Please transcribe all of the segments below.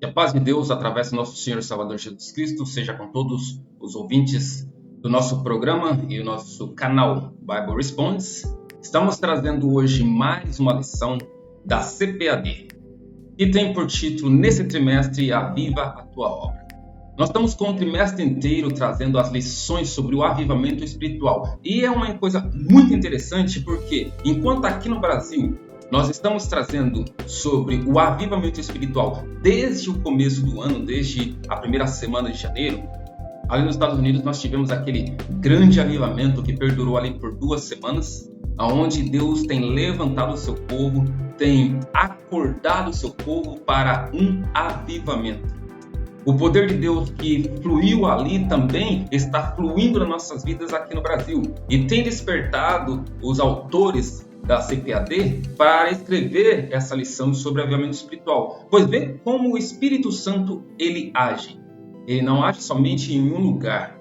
a paz de Deus, através do nosso Senhor e Salvador Jesus Cristo, seja com todos os ouvintes do nosso programa e o nosso canal Bible Responds. Estamos trazendo hoje mais uma lição da CPAD, que tem por título, nesse trimestre, Aviva a Tua Obra. Nós estamos com o trimestre inteiro trazendo as lições sobre o avivamento espiritual. E é uma coisa muito interessante porque, enquanto aqui no Brasil, nós estamos trazendo sobre o avivamento espiritual desde o começo do ano, desde a primeira semana de janeiro. Ali nos Estados Unidos nós tivemos aquele grande avivamento que perdurou ali por 2 semanas, onde Deus tem levantado o seu povo, tem acordado o seu povo para um avivamento. O poder de Deus que fluiu ali também está fluindo nas nossas vidas aqui no Brasil e tem despertado os autores da CPAD para escrever essa lição sobre avivamento espiritual. Pois vê como o Espírito Santo ele age. Ele não age somente em um lugar,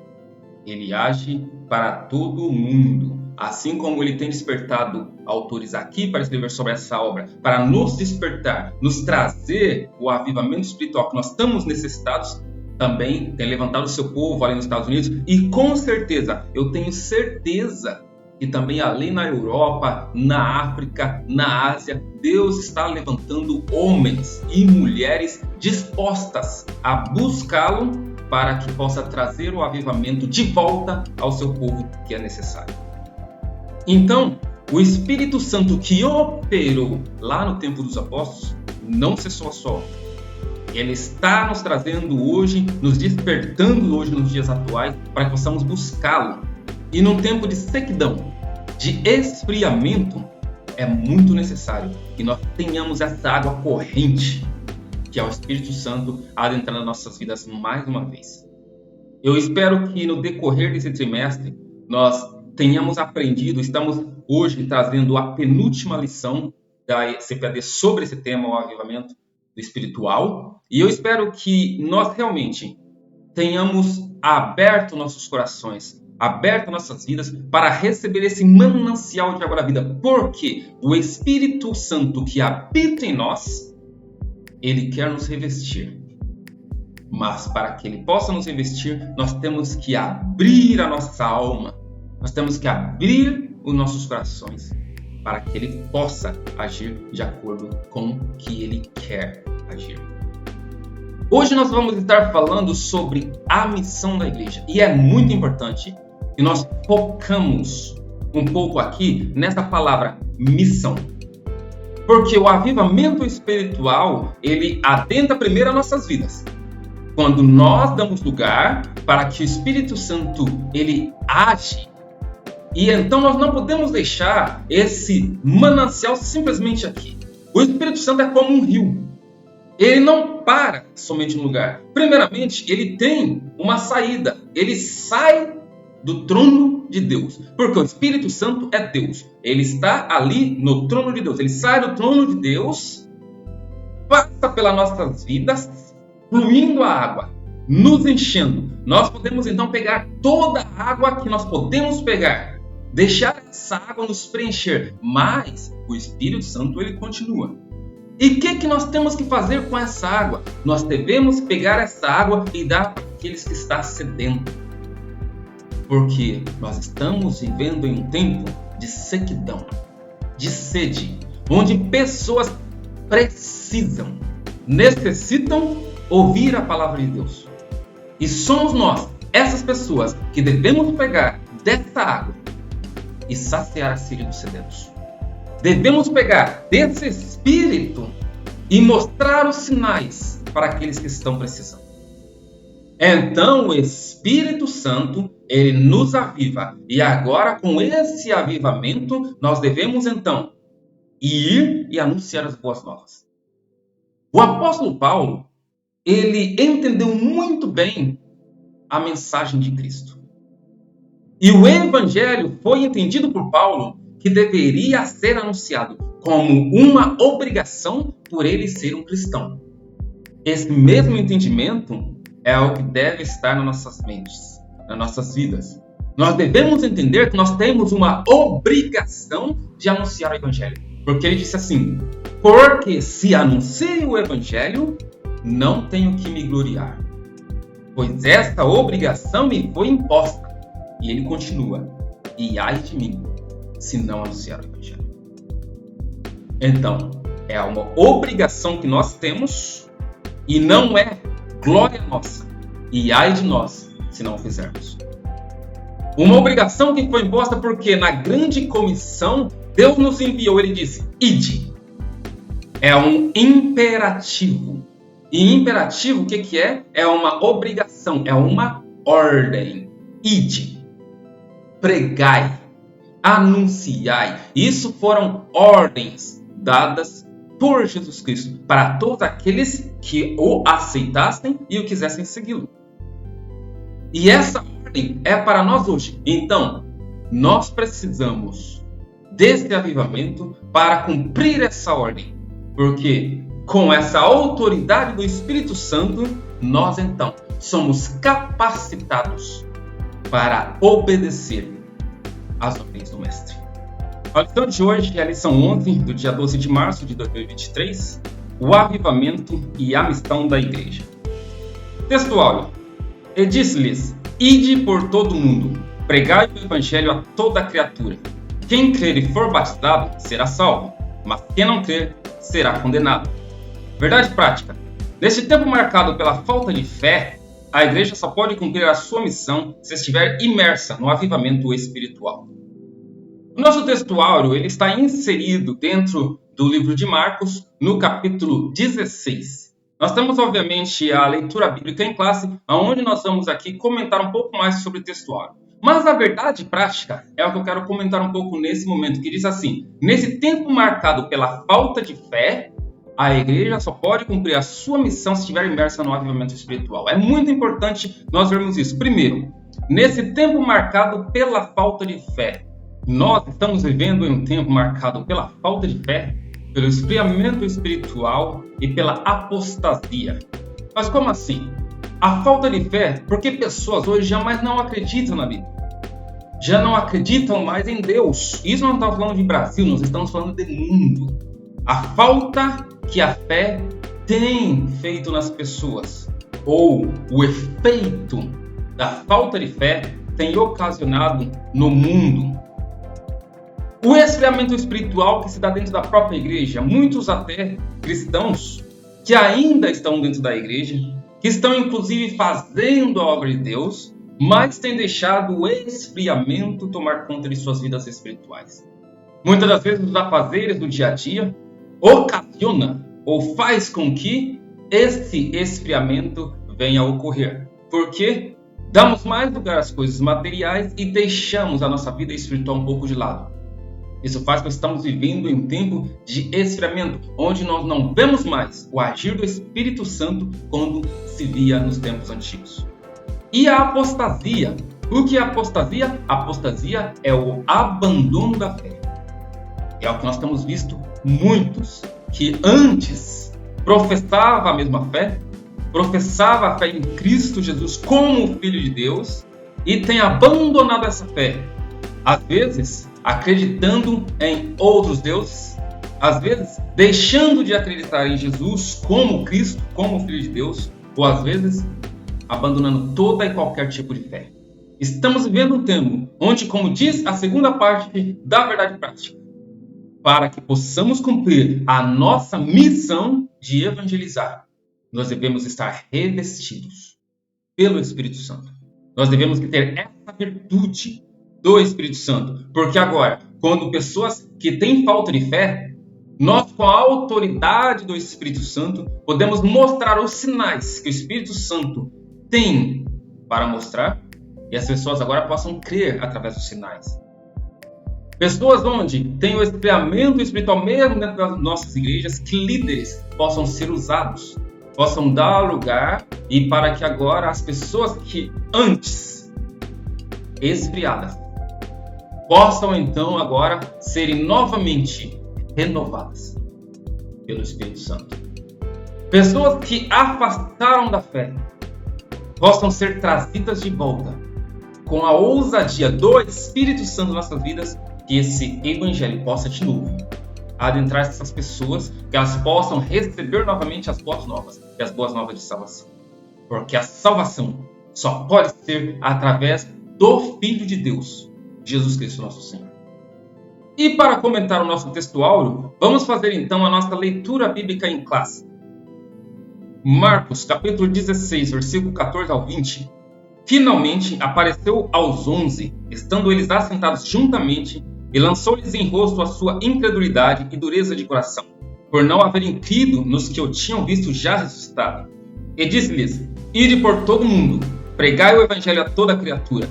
ele age para todo o mundo. Assim como ele tem despertado autores aqui para escrever sobre essa obra, para nos despertar, nos trazer o avivamento espiritual que nós estamos necessitados, também tem levantado o seu povo ali nos Estados Unidos. E com certeza, eu tenho certeza que também ali na Europa, na África, na Ásia, Deus está levantando homens e mulheres dispostas a buscá-lo para que possa trazer o avivamento de volta ao seu povo que é necessário. Então, o Espírito Santo que operou lá no tempo dos apóstolos não cessou a sua obra. Ele está nos trazendo hoje, nos despertando hoje nos dias atuais para que possamos buscá-lo. E num tempo de sequidão, de esfriamento, é muito necessário que nós tenhamos essa água corrente, que é o Espírito Santo, adentrando nas nossas vidas mais uma vez. Eu espero que no decorrer desse trimestre, nós tenhamos aprendido, estamos hoje trazendo a penúltima lição da CPAD sobre esse tema, o avivamento espiritual, e eu espero que nós realmente tenhamos aberto nossos corações, aberto nossas vidas para receber esse manancial de água da vida, porque o Espírito Santo que habita em nós, ele quer nos revestir. Mas para que ele possa nos revestir, nós temos que abrir a nossa alma, nós temos que abrir os nossos corações para que ele possa agir de acordo com o que ele quer agir. Hoje nós vamos estar falando sobre a missão da igreja. E é muito importante que nós focamos um pouco aqui nessa palavra missão. Porque o avivamento espiritual, ele adentra primeiro as nossas vidas. Quando nós damos lugar para que o Espírito Santo, ele age. E então nós não podemos deixar esse manancial simplesmente aqui. O Espírito Santo é como um rio. Ele não para somente no lugar. Primeiramente, ele tem uma saída. Ele sai do trono de Deus. Porque o Espírito Santo é Deus. Ele está ali no trono de Deus. Ele sai do trono de Deus, passa pelas nossas vidas, fluindo a água, nos enchendo. Nós podemos então pegar toda a água que nós podemos pegar, deixar essa água nos preencher. Mas o Espírito Santo ele continua. E o que nós temos que fazer com essa água? Nós devemos pegar essa água e dar para aqueles que estão sedentos. Porque nós estamos vivendo em um tempo de sequidão, de sede, onde pessoas precisam, necessitam ouvir a palavra de Deus. E somos nós, essas pessoas, que devemos pegar dessa água e saciar a sede dos sedentos. Devemos pegar desse Espírito e mostrar os sinais para aqueles que estão precisando. Então o Espírito Santo, ele nos aviva. E agora, com esse avivamento, nós devemos então ir e anunciar as boas novas. O apóstolo Paulo, ele entendeu muito bem a mensagem de Cristo. E o evangelho foi entendido por Paulo que deveria ser anunciado como uma obrigação por ele ser um cristão. Esse mesmo entendimento é o que deve estar nas nossas mentes, nas nossas vidas. Nós devemos entender que nós temos uma obrigação de anunciar o evangelho. Porque ele disse assim: porque se anuncio o evangelho, não tenho que me gloriar, pois esta obrigação me foi imposta. E ele continua: e ai de mim, se não anunciar o Evangelho. Então, é uma obrigação que nós temos e não é glória nossa. E ai de nós, se não o fizermos. Uma obrigação que foi imposta porque na grande comissão Deus nos enviou, ele disse: ide. É um imperativo. E imperativo, o que é? É uma obrigação, é uma ordem. Ide, pregai, anunciai. Isso foram ordens dadas por Jesus Cristo para todos aqueles que o aceitassem e o quisessem segui-lo. E essa ordem é para nós hoje. Então, nós precisamos desse avivamento para cumprir essa ordem. Porque com essa autoridade do Espírito Santo, nós então somos capacitados para obedecer às ordens do Mestre. A lição de hoje é a lição 11, do dia 12 de março de 2023, o avivamento e a missão da igreja. Textual: e disse-lhes: ide por todo o mundo, pregai o evangelho a toda criatura. Quem crer e for batizado será salvo, mas quem não crer será condenado. Verdade prática: neste tempo marcado pela falta de fé, a igreja só pode cumprir a sua missão se estiver imersa no avivamento espiritual. O nosso textuário ele está inserido dentro do livro de Marcos, no capítulo 16. Nós temos, obviamente, a leitura bíblica em classe, onde nós vamos aqui comentar um pouco mais sobre o textuário. Mas a verdade prática é o que eu quero comentar um pouco nesse momento, que diz assim: nesse tempo marcado pela falta de fé, a igreja só pode cumprir a sua missão se estiver imersa no avivamento espiritual. É muito importante nós vermos isso. Primeiro, nesse tempo marcado pela falta de fé, nós estamos vivendo em um tempo marcado pela falta de fé, pelo esfriamento espiritual e pela apostasia. Mas como assim? A falta de fé, porque pessoas hoje jamais não acreditam na Bíblia. Já não acreditam mais em Deus. Isso não estamos falando de Brasil, nós estamos falando de mundo. A falta que a fé tem feito nas pessoas, ou o efeito da falta de fé tem ocasionado no mundo. O esfriamento espiritual que se dá dentro da própria igreja, muitos até cristãos que ainda estão dentro da igreja, que estão inclusive fazendo a obra de Deus, mas têm deixado o esfriamento tomar conta de suas vidas espirituais. Muitas das vezes os afazeres do dia a dia ocasiona ou faz com que esse esfriamento venha a ocorrer. Porque damos mais lugar às coisas materiais e deixamos a nossa vida espiritual um pouco de lado. Isso faz com que estamos vivendo em um tempo de esfriamento, onde nós não vemos mais o agir do Espírito Santo quando se via nos tempos antigos. E a apostasia. O que é apostasia? Apostasia é o abandono da fé. É o que nós temos visto muitos que antes professava a mesma fé, professava a fé em Cristo Jesus como Filho de Deus e tem abandonado essa fé. Às vezes, acreditando em outros deuses, às vezes, deixando de acreditar em Jesus como Cristo, como Filho de Deus, ou às vezes, abandonando toda e qualquer tipo de fé. Estamos vivendo um tempo onde, como diz a segunda parte da verdade prática, para que possamos cumprir a nossa missão de evangelizar, nós devemos estar revestidos pelo Espírito Santo. Nós devemos ter essa virtude do Espírito Santo. Porque agora, quando pessoas que têm falta de fé, nós com a autoridade do Espírito Santo podemos mostrar os sinais que o Espírito Santo tem para mostrar e as pessoas agora possam crer através dos sinais. Pessoas onde tem o esfriamento espiritual mesmo dentro das nossas igrejas, que líderes possam ser usados, possam dar lugar e para que agora as pessoas que antes esfriadas possam então agora serem novamente renovadas pelo Espírito Santo. Pessoas que afastaram da fé possam ser trazidas de volta com a ousadia do Espírito Santo em nossas vidas, que esse evangelho possa de novo a adentrar essas pessoas, que elas possam receber novamente as boas novas, e as boas novas de salvação. Porque a salvação só pode ser através do Filho de Deus, Jesus Cristo nosso Senhor. E para comentar o nosso texto áureo, vamos fazer então a nossa leitura bíblica em classe. Marcos, capítulo 16, versículo 14 ao 20. Finalmente apareceu aos 11, estando eles assentados juntamente, e lançou-lhes em rosto a sua incredulidade e dureza de coração, por não haverem crido nos que o tinham visto já ressuscitado. E disse-lhes: Ide por todo o mundo, pregai o evangelho a toda criatura.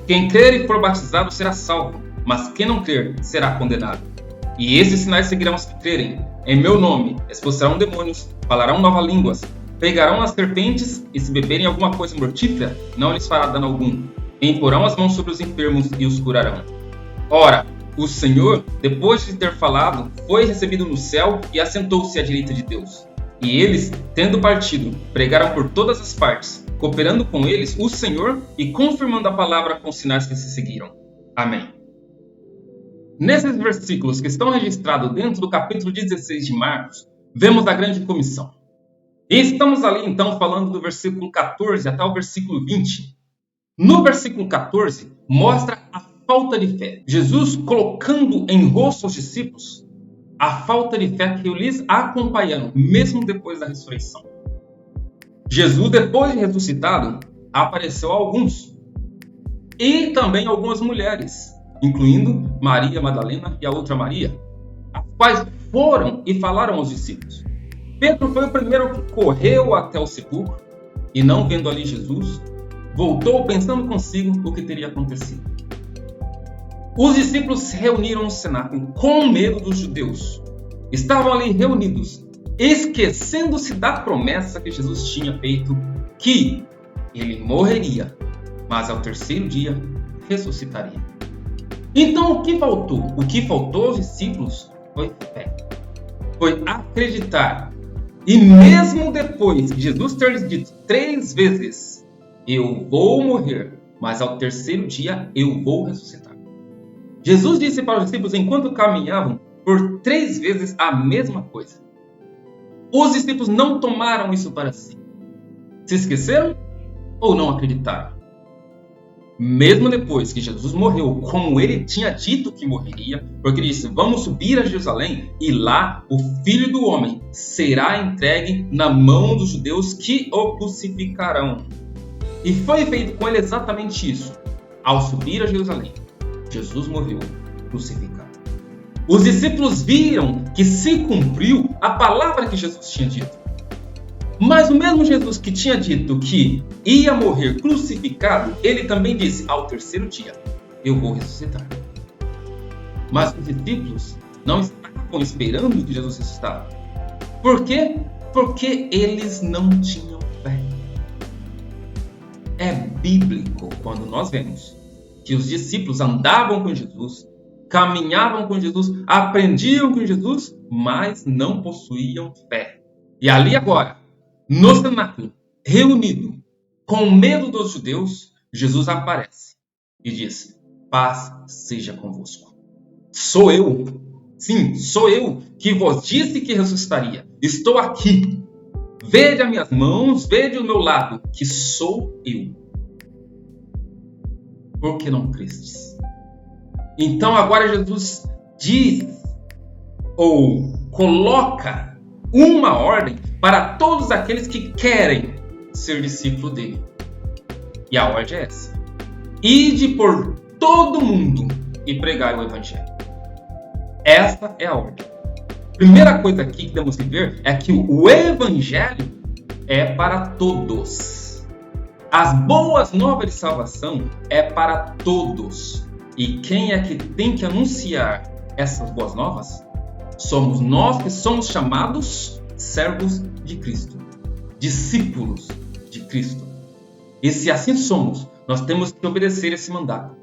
Quem crer e for batizado será salvo, mas quem não crer será condenado. E esses sinais seguirão os que crerem. Em meu nome expulsarão demônios, falarão novas línguas, pegarão as serpentes, e se beberem alguma coisa mortífera, não lhes fará dano algum. E imporão as mãos sobre os enfermos e os curarão. Ora, o Senhor, depois de ter falado, foi recebido no céu e assentou-se à direita de Deus. E eles, tendo partido, pregaram por todas as partes, cooperando com eles o Senhor e confirmando a palavra com os sinais que se seguiram. Amém. Nesses versículos que estão registrados dentro do capítulo 16 de Marcos, vemos a grande comissão. E estamos ali então falando do versículo 14 até o versículo 20. No versículo 14, mostra a falta de fé. Jesus colocando em rosto aos discípulos a falta de fé que lhes acompanharam, mesmo depois da ressurreição. Jesus, depois de ressuscitado, apareceu a alguns. E também a algumas mulheres, incluindo Maria Madalena e a outra Maria, as quais foram e falaram aos discípulos. Pedro foi o primeiro que correu até o sepulcro e, não vendo ali Jesus, voltou pensando consigo o que teria acontecido. Os discípulos se reuniram no cenáculo com medo dos judeus. Estavam ali reunidos, esquecendo-se da promessa que Jesus tinha feito, que ele morreria, mas ao terceiro dia ressuscitaria. Então o que faltou? O que faltou aos discípulos foi fé. Foi acreditar. E mesmo depois de Jesus ter lhes dito 3 vezes, eu vou morrer, mas ao terceiro dia eu vou ressuscitar. Jesus disse para os discípulos enquanto caminhavam por 3 vezes a mesma coisa. Os discípulos não tomaram isso para si. Se esqueceram ou não acreditaram? Mesmo depois que Jesus morreu, como ele tinha dito que morreria, porque ele disse, vamos subir a Jerusalém e lá o Filho do Homem será entregue na mão dos judeus que o crucificarão. E foi feito com ele exatamente isso. Ao subir a Jerusalém, Jesus morreu crucificado. Os discípulos viram que se cumpriu a palavra que Jesus tinha dito. Mas o mesmo Jesus que tinha dito que ia morrer crucificado, ele também disse, ao terceiro dia, eu vou ressuscitar. Mas os discípulos não estavam esperando que Jesus ressuscitasse. Por quê? Porque eles não tinham fé. É bíblico quando nós vemos que os discípulos andavam com Jesus, caminhavam com Jesus, aprendiam com Jesus, mas não possuíam fé. E ali agora, no cenáculo, reunido, com medo dos judeus, Jesus aparece e diz, paz seja convosco. Sou eu, sim, sou eu que vos disse que ressuscitaria. Estou aqui. Vede as minhas mãos, vede o meu lado, que sou eu. Por que não crestes? Então agora Jesus diz, ou coloca uma ordem para todos aqueles que querem ser discípulo dele. E a ordem é essa. Ide por todo mundo e pregai o evangelho. Essa é a ordem. Primeira coisa aqui que temos que ver é que o evangelho é para todos. As boas novas de salvação é para todos. E quem é que tem que anunciar essas boas novas? Somos nós que somos chamados servos de Cristo, discípulos de Cristo. E se assim somos, nós temos que obedecer esse mandato.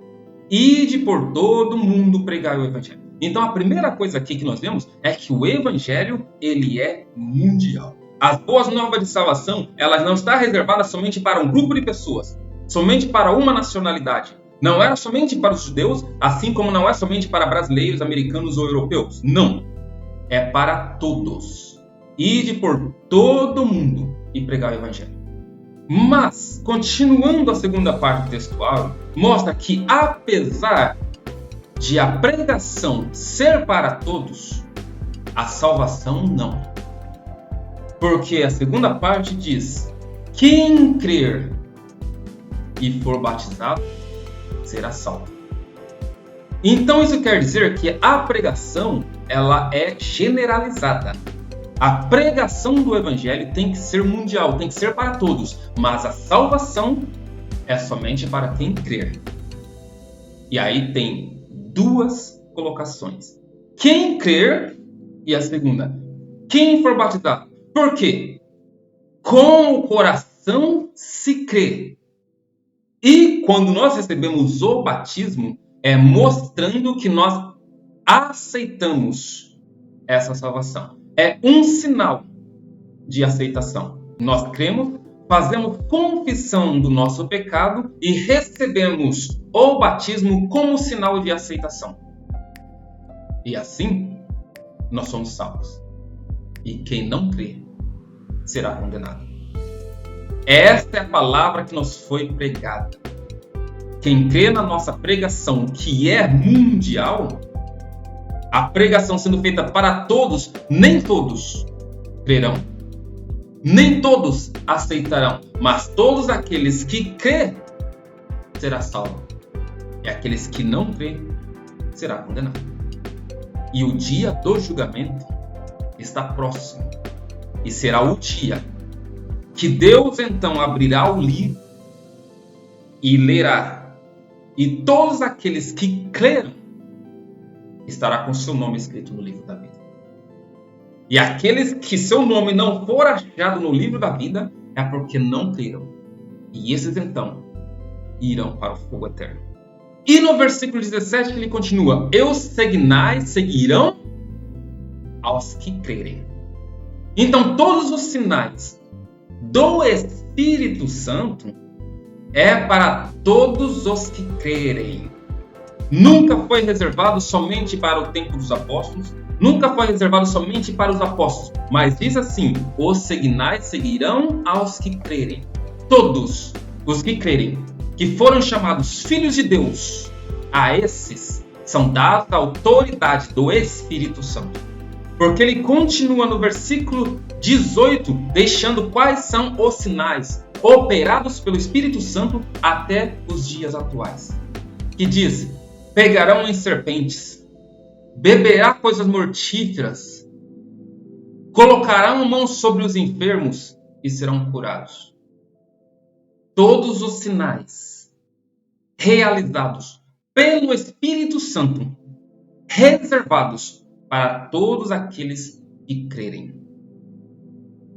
Ide por todo mundo pregar o evangelho. Então a primeira coisa aqui que nós vemos é que o evangelho ele é mundial. As boas novas de salvação, elas não estão reservadas somente para um grupo de pessoas, somente para uma nacionalidade. Não era somente para os judeus, assim como não é somente para brasileiros, americanos ou europeus. Não. é para todos. Ide por todo mundo e pregar o evangelho. Mas, continuando a segunda parte textual, mostra que apesar de a pregação ser para todos, a salvação não. Porque a segunda parte diz: quem crer e for batizado será salvo. Então isso quer dizer que a pregação ela é generalizada. A pregação do evangelho tem que ser mundial, tem que ser para todos, mas a salvação é somente para quem crer. E aí tem duas colocações: quem crer, e a segunda, quem for batizado. Por quê? Com o coração se crê. E quando nós recebemos o batismo, é mostrando que nós aceitamos essa salvação. É um sinal de aceitação. Nós cremos, fazemos confissão do nosso pecado e recebemos o batismo como sinal de aceitação. E assim, nós somos salvos. E quem não crê será condenado. Esta é a palavra que nos foi pregada. Quem crê na nossa pregação, que é mundial, a pregação sendo feita para todos, nem todos crerão. Nem todos aceitarão, mas todos aqueles que crê será salvo. E aqueles que não crê será condenado. E o dia do julgamento está próximo. E será o dia que Deus então abrirá o livro e lerá. E todos aqueles que creram estará com seu nome escrito no livro da vida. E aqueles que seu nome não for achado no livro da vida é porque não creram. E esses então irão para o fogo eterno. E no versículo 17 ele continua: e os signais seguirão aos que crerem. Então todos os sinais do Espírito Santo é para todos os que crerem. Nunca foi reservado somente para o tempo dos apóstolos, nunca foi reservado somente para os apóstolos, mas diz assim: os signais seguirão aos que crerem. Todos os que crerem, que foram chamados filhos de Deus, a esses são dados a autoridade do Espírito Santo. Porque ele continua no versículo 18, deixando quais são os sinais operados pelo Espírito Santo até os dias atuais. Que diz: pegarão em serpentes, beberá coisas mortíferas, colocarão mãos sobre os enfermos e serão curados. Todos os sinais realizados pelo Espírito Santo, reservados para todos aqueles que crerem.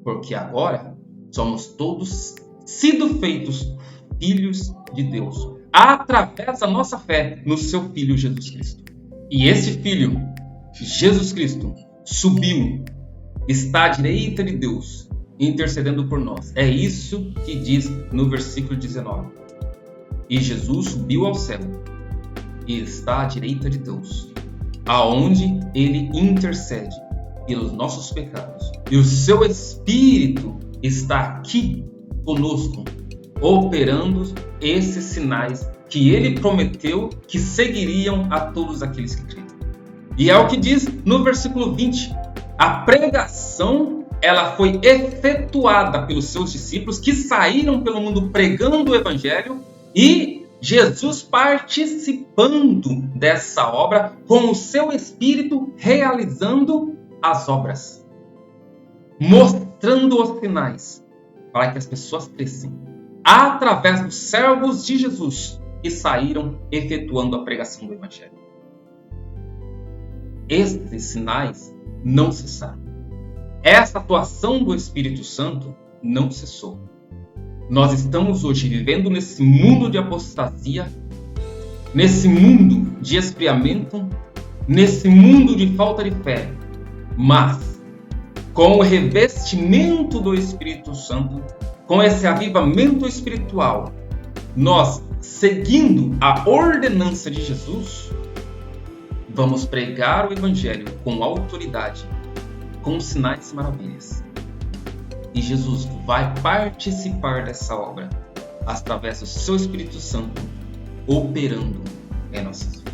Porque agora somos todos sido feitos filhos de Deus, através da nossa fé no seu Filho Jesus Cristo. E esse Filho, Jesus Cristo, subiu, está à direita de Deus, intercedendo por nós. É isso que diz no versículo 19. E Jesus subiu ao céu e está à direita de Deus, aonde ele intercede pelos nossos pecados. E o seu Espírito está aqui conosco, operando esses sinais que ele prometeu que seguiriam a todos aqueles que creem. E é o que diz no versículo 20. A pregação, ela foi efetuada pelos seus discípulos que saíram pelo mundo pregando o evangelho, e Jesus participando dessa obra com o seu Espírito, realizando as obras, mostrando os sinais para que as pessoas crescem através dos servos de Jesus que saíram efetuando a pregação do evangelho. Esses sinais não cessaram. Essa atuação do Espírito Santo não cessou. Nós estamos hoje vivendo nesse mundo de apostasia, nesse mundo de esfriamento, nesse mundo de falta de fé. Mas, com o revestimento do Espírito Santo, com esse avivamento espiritual, nós, seguindo a ordenança de Jesus, vamos pregar o Evangelho com autoridade com sinais e maravilhas. E Jesus vai participar dessa obra através do seu Espírito Santo operando em nossas vidas.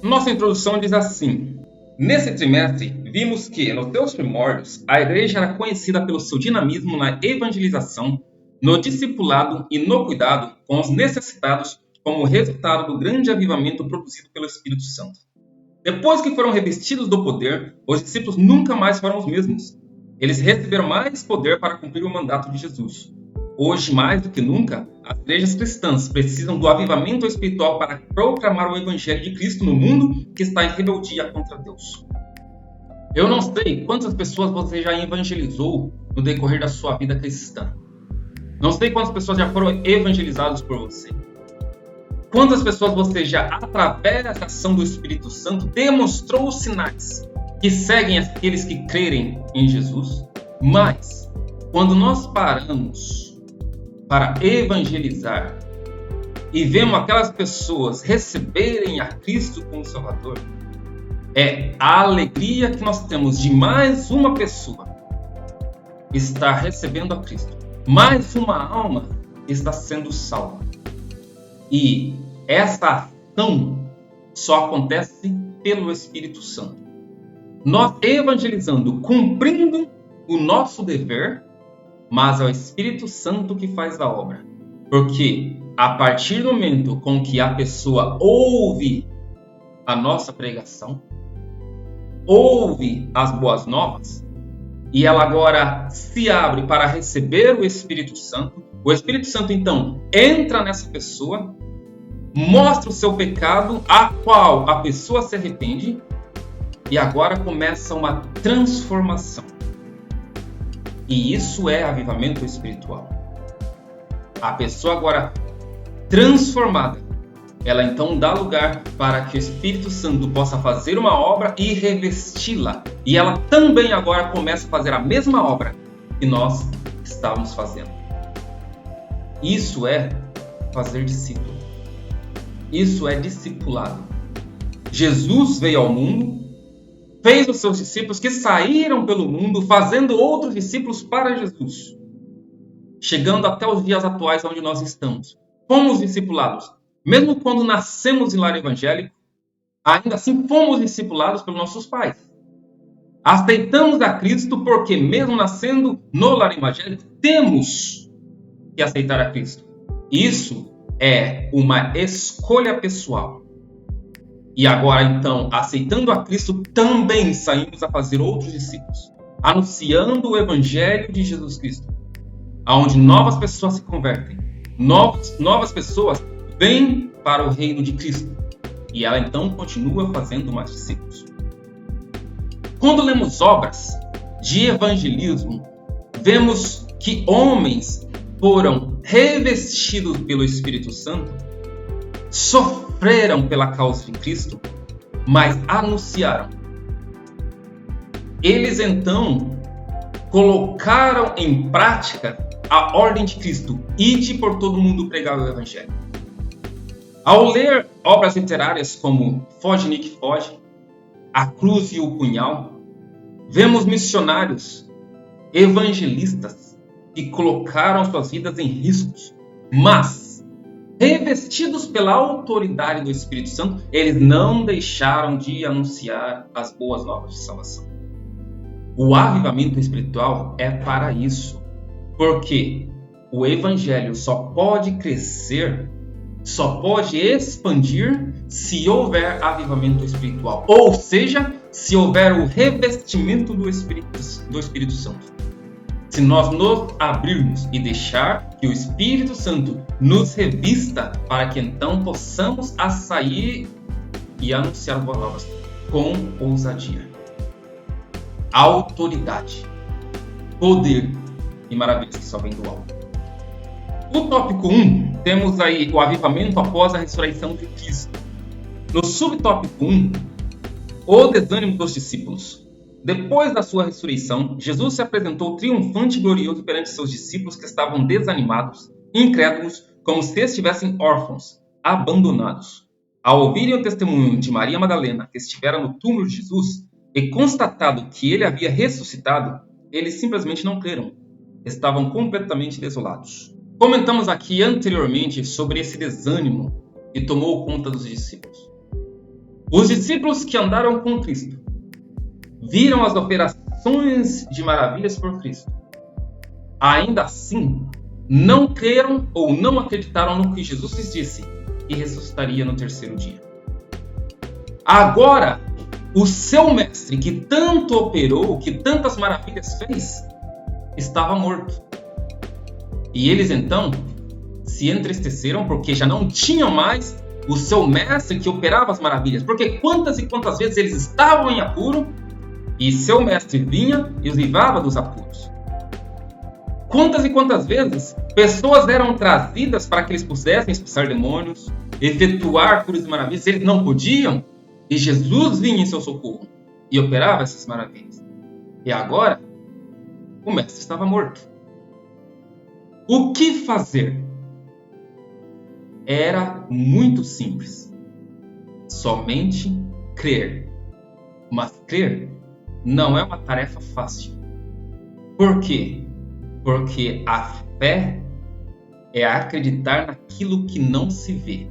Nossa introdução diz assim: nesse trimestre, vimos que, nos seus primórdios, a igreja era conhecida pelo seu dinamismo na evangelização, no discipulado e no cuidado com os necessitados, como resultado do grande avivamento produzido pelo Espírito Santo. Depois que foram revestidos do poder, os discípulos nunca mais foram os mesmos. Eles receberam mais poder para cumprir o mandato de Jesus. Hoje, mais do que nunca, as igrejas cristãs precisam do avivamento espiritual para proclamar o Evangelho de Cristo no mundo que está em rebeldia contra Deus. Eu não sei quantas pessoas você já evangelizou no decorrer da sua vida cristã. Não sei quantas pessoas já foram evangelizadas por você. Quantas pessoas você já, através da ação do Espírito Santo, demonstrou os sinais que seguem aqueles que crerem em Jesus? Mas, quando nós paramos para evangelizar e vemos aquelas pessoas receberem a Cristo como Salvador, é a alegria que nós temos de mais uma pessoa estar recebendo a Cristo. Mais uma alma está sendo salva. E essa ação só acontece pelo Espírito Santo. Nós evangelizando, cumprindo o nosso dever, mas é o Espírito Santo que faz a obra. Porque a partir do momento com que a pessoa ouve a nossa pregação, ouve as boas novas, e ela agora se abre para receber o Espírito Santo então entra nessa pessoa, mostra o seu pecado, a qual a pessoa se arrepende, e agora começa uma transformação. E isso é avivamento espiritual. A pessoa agora transformada, ela então dá lugar para que o Espírito Santo possa fazer uma obra e revesti-la. E ela também agora começa a fazer a mesma obra que nós estávamos fazendo. Isso é fazer discípulo. Isso é discipulado. Jesus veio ao mundo, fez os seus discípulos que saíram pelo mundo fazendo outros discípulos para Jesus. Chegando até os dias atuais onde nós estamos. Fomos discipulados. Mesmo quando nascemos em lar evangélico, ainda assim fomos discipulados pelos nossos pais. Aceitamos a Cristo porque, mesmo nascendo no lar evangélico, temos que aceitar a Cristo. Isso é uma escolha pessoal. E agora, então, aceitando a Cristo, também saímos a fazer outros discípulos, anunciando o Evangelho de Jesus Cristo, onde novas pessoas se convertem, novas pessoas vêm para o reino de Cristo. E ela, então, continua fazendo mais discípulos. Quando lemos obras de evangelismo, vemos que homens foram revestidos pelo Espírito Santo, sofreram pela causa de Cristo, mas anunciaram. Eles então colocaram em prática a ordem de Cristo: ide por todo mundo pregar o Evangelho. Ao ler obras literárias como Foge, Nick, Foge, A Cruz e o Punhal, vemos missionários, evangelistas que colocaram suas vidas em riscos, mas, revestidos pela autoridade do Espírito Santo, eles não deixaram de anunciar as boas novas de salvação. O avivamento espiritual é para isso, porque o Evangelho só pode crescer, só pode expandir se houver avivamento espiritual, ou seja, se houver o revestimento do Espírito Santo. Se nós nos abrirmos e deixar que o Espírito Santo nos revista, para que então possamos sair e anunciar as boas novas com ousadia, autoridade, poder e maravilhas que só vem do alto. No tópico 1, temos aí o avivamento após a ressurreição de Cristo. No subtópico 1, o desânimo dos discípulos. Depois da sua ressurreição, Jesus se apresentou triunfante e glorioso perante seus discípulos que estavam desanimados, incrédulos, como se estivessem órfãos, abandonados. Ao ouvirem o testemunho de Maria Madalena, que estivera no túmulo de Jesus, e constatado que ele havia ressuscitado, eles simplesmente não creram. Estavam completamente desolados. Comentamos aqui anteriormente sobre esse desânimo que tomou conta dos discípulos. Os discípulos que andaram com Cristo viram as operações de maravilhas por Cristo. Ainda assim, não creram ou não acreditaram no que Jesus lhes disse, que ressuscitaria no terceiro dia. Agora, o seu mestre, que tanto operou, que tantas maravilhas fez, estava morto. E eles então se entristeceram porque já não tinham mais o seu mestre que operava as maravilhas. Porque quantas e quantas vezes eles estavam em apuro e seu mestre vinha e os livrava dos apuros. Quantas e quantas vezes pessoas eram trazidas para que eles pudessem expulsar demônios, efetuar curas e maravilhas, eles não podiam, e Jesus vinha em seu socorro e operava essas maravilhas. E agora, o mestre estava morto. O que fazer? Era muito simples. Somente crer. Mas crer não é uma tarefa fácil. Por quê? Porque a fé é acreditar naquilo que não se vê.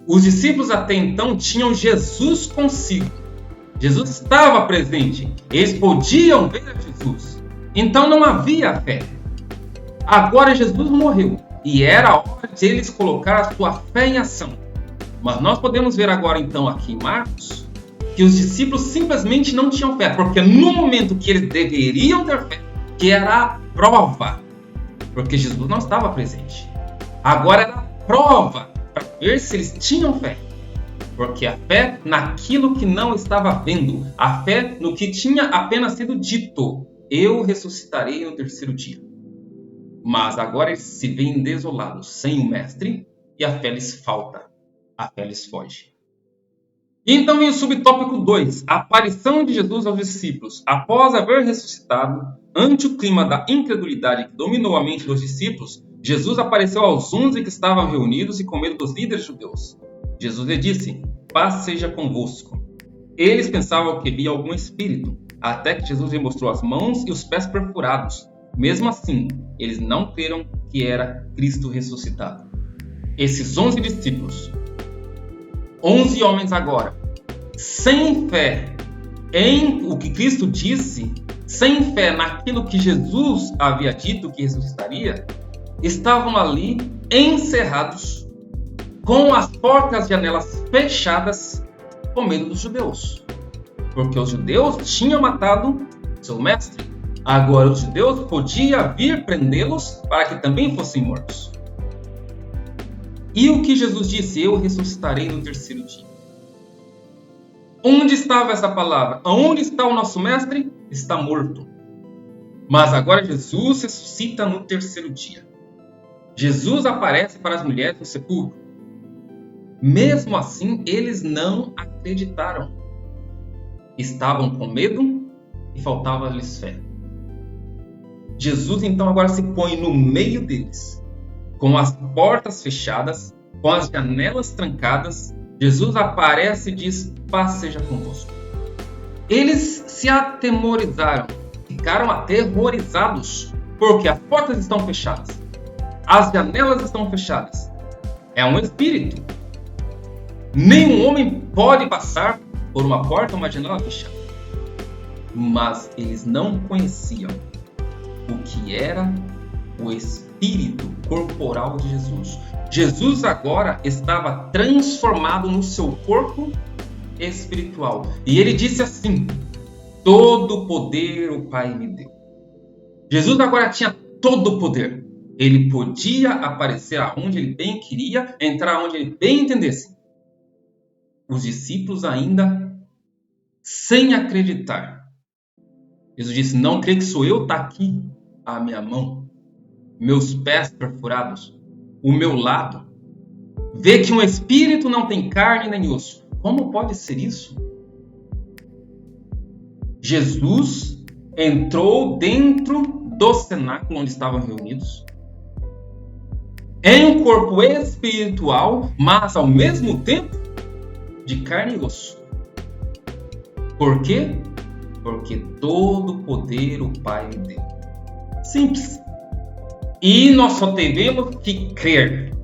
Os discípulos até então tinham Jesus consigo. Jesus estava presente. Eles podiam ver a Jesus. Então não havia fé. Agora Jesus morreu. E era a hora de eles colocar a sua fé em ação. Mas nós podemos ver agora então aqui em Marcos que os discípulos simplesmente não tinham fé. Porque no momento que eles deveriam ter fé, que era a prova. Porque Jesus não estava presente. Agora era a prova para ver se eles tinham fé. Porque a fé naquilo que não estava vendo. A fé no que tinha apenas sido dito. Eu ressuscitarei no terceiro dia. Mas agora eles se veem desolados, sem o mestre, e a fé lhes falta. A fé lhes foge. E então vem o subtópico 2. A aparição de Jesus aos discípulos. Após haver ressuscitado, ante o clima da incredulidade que dominou a mente dos discípulos, Jesus apareceu aos 11 que estavam reunidos e com medo dos líderes judeus. Jesus lhe disse, paz seja convosco. Eles pensavam que via algum espírito, até que Jesus lhe mostrou as mãos e os pés perfurados. Mesmo assim, eles não creram que era Cristo ressuscitado. Esses 11 discípulos, 11 homens agora, sem fé em o que Cristo disse, sem fé naquilo que Jesus havia dito que ressuscitaria, estavam ali encerrados, com as portas e janelas fechadas, com medo dos judeus. Porque os judeus tinham matado seu mestre. Agora os judeus podiam vir prendê-los para que também fossem mortos. E o que Jesus disse? Eu ressuscitarei no terceiro dia. Onde estava essa palavra? Onde está o nosso mestre? Está morto. Mas agora Jesus ressuscita no terceiro dia. Jesus aparece para as mulheres no sepulcro. Mesmo assim, eles não acreditaram. Estavam com medo e faltava-lhes fé. Jesus então agora se põe no meio deles, com as portas fechadas, com as janelas trancadas. Jesus aparece e diz, paz seja convosco. Eles se atemorizaram, ficaram aterrorizados, porque as portas estão fechadas, as janelas estão fechadas. É um espírito. Nenhum homem pode passar por uma porta ou uma janela fechada. Mas eles não conheciam o que era o espírito corporal de Jesus. Jesus agora estava transformado no seu corpo espiritual. E ele disse assim, todo o poder o Pai me deu. Jesus agora tinha todo o poder. Ele podia aparecer aonde ele bem queria, entrar onde ele bem entendesse. Os discípulos ainda sem acreditar. Jesus disse, não crê que sou eu? Está aqui a minha mão, meus pés perfurados, o meu lado. Vê que um espírito não tem carne nem osso. Como pode ser isso? Jesus entrou dentro do cenáculo onde estavam reunidos, em um corpo espiritual, mas ao mesmo tempo de carne e osso. Por quê? Porque todo o poder o Pai me deu. Simples. E nós só devemos que crer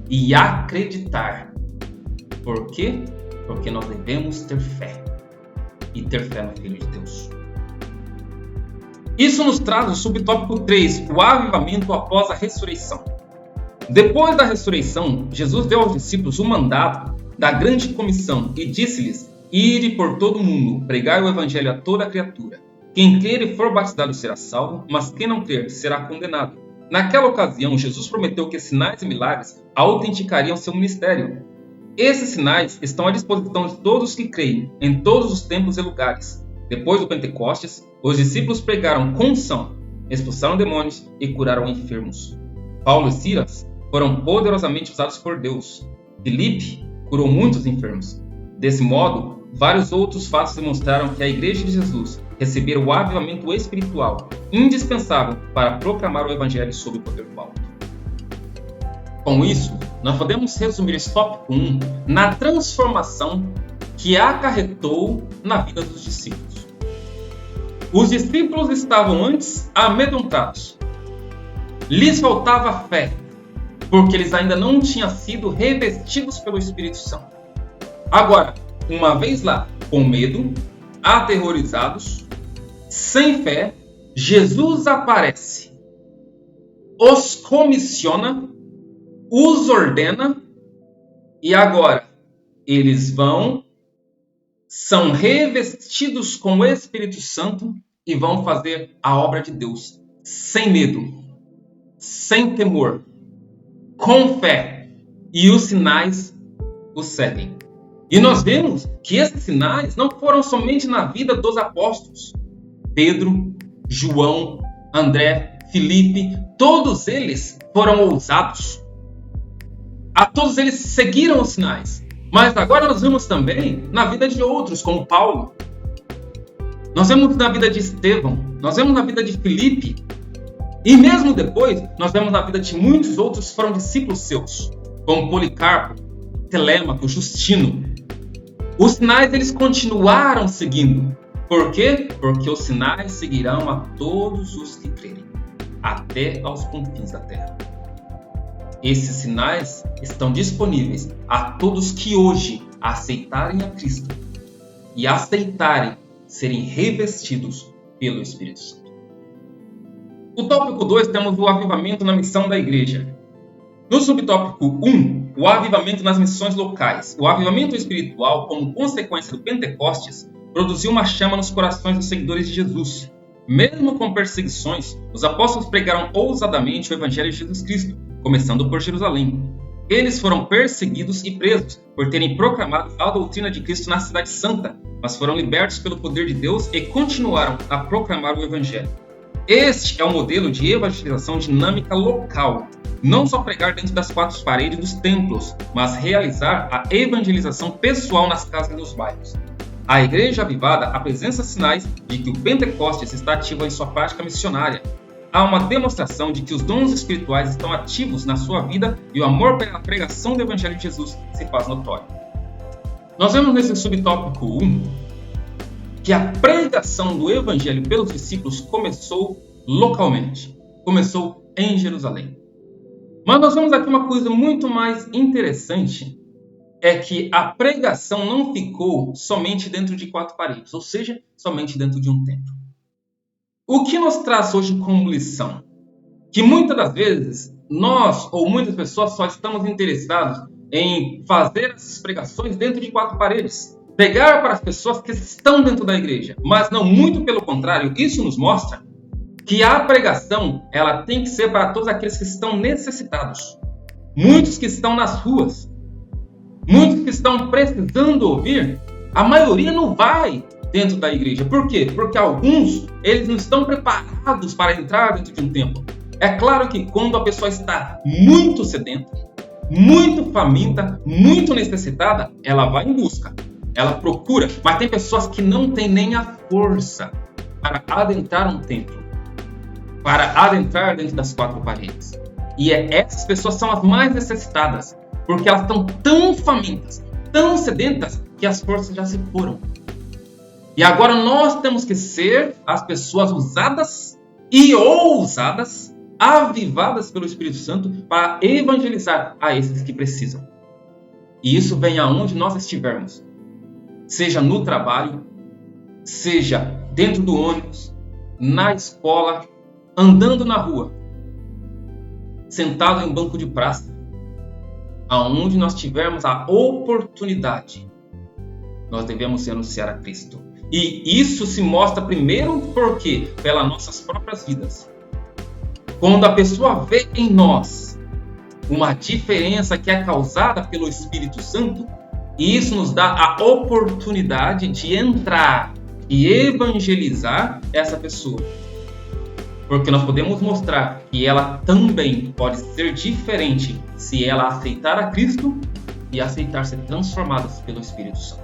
e acreditar. Por quê? Porque nós devemos ter fé. E ter fé no Filho de Deus. Isso nos traz o subtópico 3, o avivamento após a ressurreição. Depois da ressurreição, Jesus deu aos discípulos o mandato da grande comissão e disse-lhes: Ide por todo o mundo, pregai o evangelho a toda criatura. Quem crer e for batizado será salvo, mas quem não crer será condenado. Naquela ocasião, Jesus prometeu que sinais e milagres autenticariam seu ministério. Esses sinais estão à disposição de todos que creem, em todos os tempos e lugares. Depois do Pentecostes, os discípulos pregaram com unção, expulsaram demônios e curaram enfermos. Paulo e Silas foram poderosamente usados por Deus. Filipe curou muitos enfermos. Desse modo, vários outros fatos demonstraram que a Igreja de Jesus recebera o avivamento espiritual indispensável para proclamar o Evangelho sob o poder do alto. Com isso, nós podemos resumir esse tópico 1 na transformação que acarretou na vida dos discípulos. Os discípulos estavam antes amedrontados. Lhes faltava fé, porque eles ainda não tinham sido revestidos pelo Espírito Santo. Agora, uma vez lá, com medo, aterrorizados, sem fé, Jesus aparece, os comissiona, os ordena e agora eles vão, são revestidos com o Espírito Santo e vão fazer a obra de Deus sem medo, sem temor, com fé, e os sinais os seguem. E nós vemos que esses sinais não foram somente na vida dos apóstolos. Pedro, João, André, Filipe, todos eles foram ousados. A todos eles seguiram os sinais. Mas agora nós vemos também na vida de outros, como Paulo. Nós vemos na vida de Estevão, nós vemos na vida de Filipe. E mesmo depois, nós vemos na vida de muitos outros que foram discípulos seus, como Policarpo, Telêmaco, Justino. Os sinais eles continuaram seguindo. Por quê? Porque os sinais seguirão a todos os que crerem, até aos confins da terra. Esses sinais estão disponíveis a todos que hoje aceitarem a Cristo e aceitarem serem revestidos pelo Espírito Santo. No tópico 2 temos o avivamento na missão da igreja. No subtópico 1, o avivamento nas missões locais. O avivamento espiritual, como consequência do Pentecostes, produziu uma chama nos corações dos seguidores de Jesus. Mesmo com perseguições, os apóstolos pregaram ousadamente o Evangelho de Jesus Cristo, começando por Jerusalém. Eles foram perseguidos e presos por terem proclamado a doutrina de Cristo na Cidade Santa, mas foram libertos pelo poder de Deus e continuaram a proclamar o Evangelho. Este é o modelo de evangelização dinâmica local. Não só pregar dentro das quatro paredes dos templos, mas realizar a evangelização pessoal nas casas e nos bairros. A Igreja Avivada apresenta sinais de que o Pentecostes está ativo em sua prática missionária. Há uma demonstração de que os dons espirituais estão ativos na sua vida e o amor pela pregação do Evangelho de Jesus se faz notório. Nós vemos nesse subtópico 1 que a pregação do Evangelho pelos discípulos começou localmente, começou em Jerusalém. Mas nós vemos aqui uma coisa muito mais interessante, é que a pregação não ficou somente dentro de quatro paredes, ou seja, somente dentro de um templo. O que nos traz hoje como lição? Que muitas das vezes nós ou muitas pessoas só estamos interessados em fazer essas pregações dentro de quatro paredes. Pregar para as pessoas que estão dentro da igreja, mas não, muito pelo contrário, isso nos mostra que a pregação ela tem que ser para todos aqueles que estão necessitados. Muitos que estão nas ruas, muitos que estão precisando ouvir, a maioria não vai dentro da igreja. Por quê? Porque alguns eles não estão preparados para entrar dentro de um templo. É claro que quando a pessoa está muito sedenta, muito faminta, muito necessitada, ela vai em busca. Ela procura, mas tem pessoas que não têm nem a força para adentrar um templo, para adentrar dentro das quatro paredes. E essas pessoas são as mais necessitadas, porque elas estão tão famintas, tão sedentas, que as forças já se foram. E agora nós temos que ser as pessoas usadas e ousadas, avivadas pelo Espírito Santo para evangelizar a esses que precisam. E isso vem aonde nós estivermos. Seja no trabalho, seja dentro do ônibus, na escola, andando na rua, sentado em um banco de praça, aonde nós tivermos a oportunidade, nós devemos anunciar a Cristo. E isso se mostra primeiro porque pelas nossas próprias vidas. Quando a pessoa vê em nós uma diferença que é causada pelo Espírito Santo, isso nos dá a oportunidade de entrar e evangelizar essa pessoa. Porque nós podemos mostrar que ela também pode ser diferente se ela aceitar a Cristo e aceitar ser transformada pelo Espírito Santo.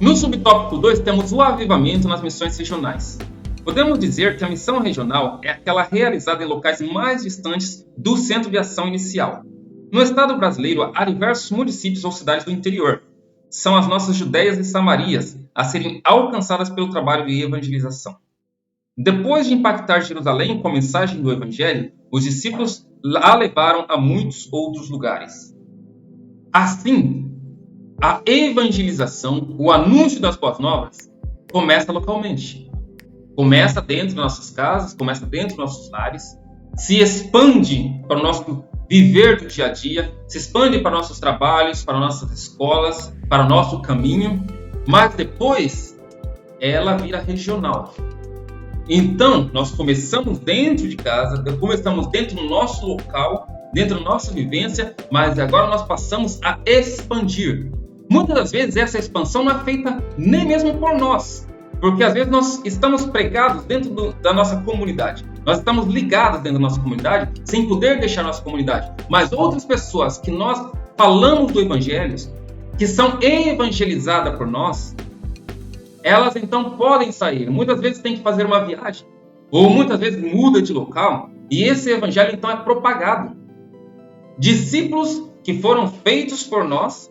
No subtópico 2 temos o avivamento nas missões regionais. Podemos dizer que a missão regional é aquela realizada em locais mais distantes do centro de ação inicial. No estado brasileiro, há diversos municípios ou cidades do interior. São as nossas Judeias e Samarias a serem alcançadas pelo trabalho de evangelização. Depois de impactar Jerusalém com a mensagem do Evangelho, os discípulos a levaram a muitos outros lugares. Assim, a evangelização, o anúncio das boas novas, começa localmente. Começa dentro de nossas casas, começa dentro de nossos lares, se expande para o nosso viver do dia a dia, se expande para nossos trabalhos, para nossas escolas, para o nosso caminho, mas depois ela vira regional. Então, nós começamos dentro de casa, começamos dentro do nosso local, dentro da nossa vivência, mas agora nós passamos a expandir. Muitas das vezes essa expansão não é feita nem mesmo por nós, porque às vezes nós estamos pregados dentro da nossa comunidade, nós estamos ligados dentro da nossa comunidade sem poder deixar nossa comunidade, mas outras pessoas que nós falamos do Evangelho, que são evangelizadas por nós, elas então podem sair. Muitas vezes tem que fazer uma viagem, ou muitas vezes muda de local, e esse Evangelho então é propagado. Discípulos que foram feitos por nós,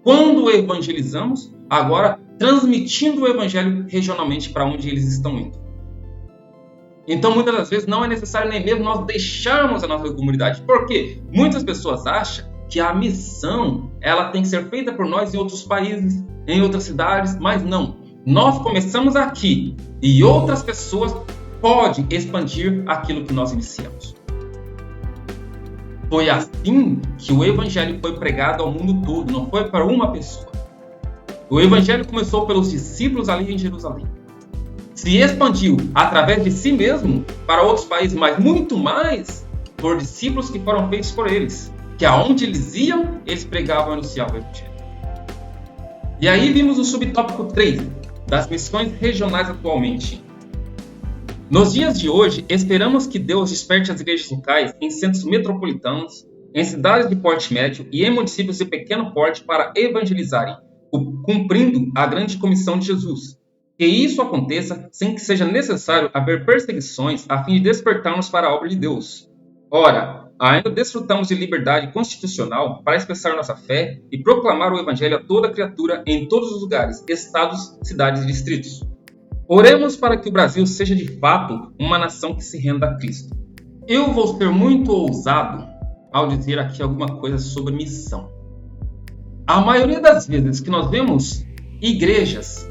quando evangelizamos, agora transmitindo o Evangelho regionalmente para onde eles estão indo. Então, muitas das vezes, não é necessário nem mesmo nós deixarmos a nossa comunidade. Por quê? Muitas pessoas acham que a missão ela tem que ser feita por nós em outros países, em outras cidades, mas não. Nós começamos aqui e outras pessoas podem expandir aquilo que nós iniciamos. Foi assim que o Evangelho foi pregado ao mundo todo, não foi para uma pessoa. O Evangelho começou pelos discípulos ali em Jerusalém. Se expandiu através de si mesmo para outros países, mas muito mais por discípulos que foram feitos por eles. Que aonde eles iam, eles pregavam e anunciavam o Evangelho. E aí vimos o subtópico 3 das missões regionais atualmente. Nos dias de hoje, esperamos que Deus desperte as igrejas locais em centros metropolitanos, em cidades de porte médio e em municípios de pequeno porte para evangelizarem, cumprindo a grande comissão de Jesus. Que isso aconteça sem que seja necessário haver perseguições a fim de despertarmos para a obra de Deus. Ora, ainda desfrutamos de liberdade constitucional para expressar nossa fé e proclamar o Evangelho a toda criatura em todos os lugares, estados, cidades e distritos. Oremos para que o Brasil seja de fato uma nação que se renda a Cristo. Eu vou ser muito ousado ao dizer aqui alguma coisa sobre missão. A maioria das vezes que nós vemos igrejas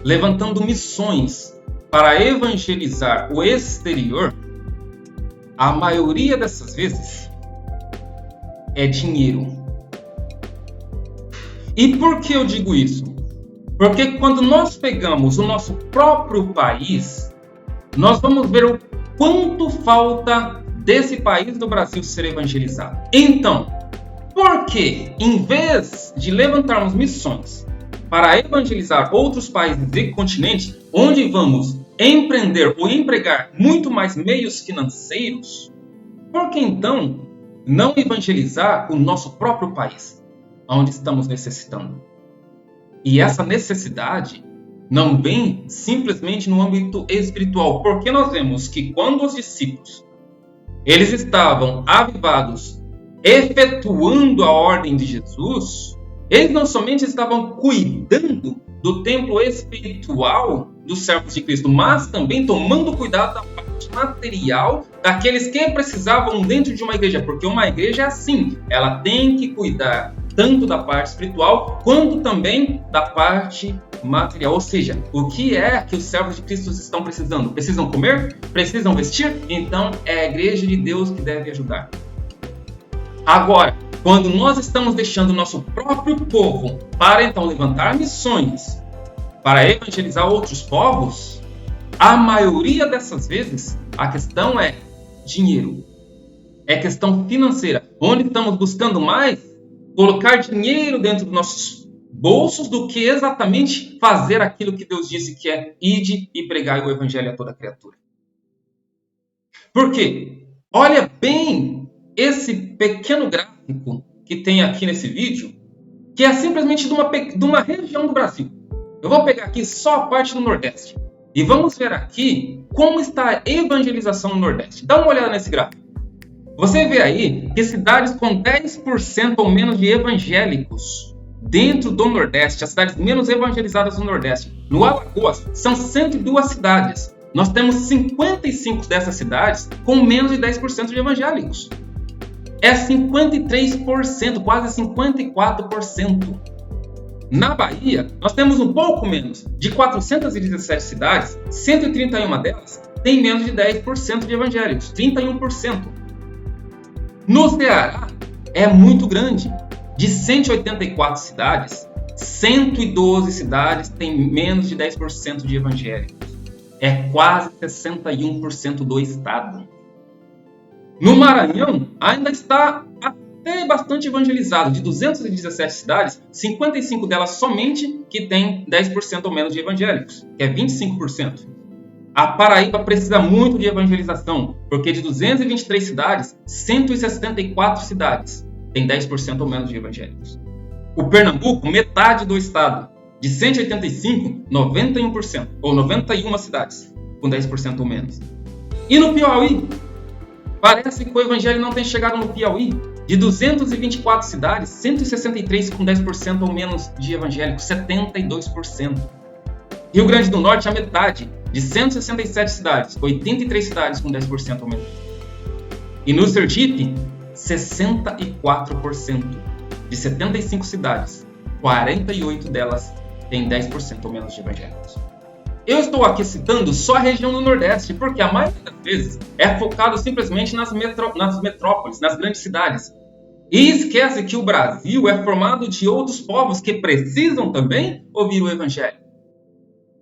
levantando missões para evangelizar o exterior, a maioria dessas vezes é dinheiro. E por que eu digo isso? Porque quando nós pegamos o nosso próprio país, nós vamos ver o quanto falta desse país do Brasil ser evangelizado. Então, por que, em vez de levantarmos missões para evangelizar outros países e continentes, onde vamos empreender ou empregar muito mais meios financeiros, por que então não evangelizar o nosso próprio país, onde estamos necessitando? E essa necessidade não vem simplesmente no âmbito espiritual, porque nós vemos que quando os discípulos eles estavam avivados, efetuando a ordem de Jesus, Eles não somente estavam cuidando do templo espiritual dos servos de Cristo, mas também tomando cuidado da parte material daqueles que precisavam dentro de uma igreja, porque uma igreja é assim, ela tem que cuidar tanto da parte espiritual quanto também da parte material. Ou seja, o que é que os servos de Cristo estão precisando? Precisam comer? Precisam vestir? Então é a igreja de Deus que deve ajudar. Agora, quando nós estamos deixando o nosso próprio povo para então levantar missões, para evangelizar outros povos, a maioria dessas vezes a questão é dinheiro. É questão financeira. Onde estamos buscando mais colocar dinheiro dentro dos nossos bolsos do que exatamente fazer aquilo que Deus disse que é ide e pregai o evangelho a toda criatura. Por quê? Olha bem esse pequeno gráfico que tem aqui nesse vídeo, que é simplesmente de uma região do Brasil. Eu vou pegar aqui só a parte do Nordeste. E vamos ver aqui como está a evangelização no Nordeste. Dá uma olhada nesse gráfico. Você vê aí que cidades com 10% ou menos de evangélicos dentro do Nordeste, as cidades menos evangelizadas do Nordeste, no Alagoas, são 102 cidades. Nós temos 55 dessas cidades com menos de 10% de evangélicos. É 53%, quase 54%. Na Bahia, nós temos um pouco menos. De 417 cidades, 131 delas têm menos de 10% de evangélicos, 31%. No Ceará, é muito grande. De 184 cidades, 112 cidades têm menos de 10% de evangélicos. É quase 61% do estado. No Maranhão, ainda está até bastante evangelizado. De 217 cidades, 55 delas somente que têm 10% ou menos de evangélicos, que é 25%. A Paraíba precisa muito de evangelização, porque de 223 cidades, 174 cidades têm 10% ou menos de evangélicos. O Pernambuco, metade do estado, de 185, 91%, ou 91 cidades com 10% ou menos. E no Piauí, parece que o evangelho não tem chegado no Piauí. De 224 cidades, 163 com 10% ou menos de evangélicos, 72%. Rio Grande do Norte, a metade, de 167 cidades, 83 cidades com 10% ou menos. E no Sergipe, 64%. De 75 cidades, 48 delas têm 10% ou menos de evangélicos. Eu estou aqui citando só a região do Nordeste, porque a maioria das vezes é focado simplesmente nas metrópoles, nas grandes cidades. E esquece que o Brasil é formado de outros povos que precisam também ouvir o evangelho.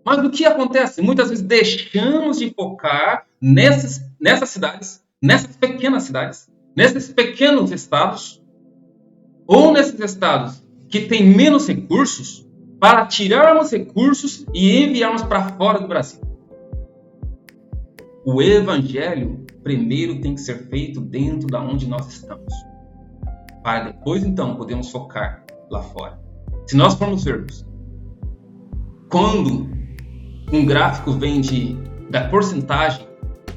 Mas o que acontece? Muitas vezes deixamos de focar nessas cidades, nessas pequenas cidades, nesses pequenos estados, ou nesses estados que têm menos recursos, para tirarmos recursos e enviarmos para fora do Brasil. O evangelho primeiro tem que ser feito dentro da onde nós estamos, para depois então podermos focar lá fora. Se nós formos vermos, quando um gráfico vem da porcentagem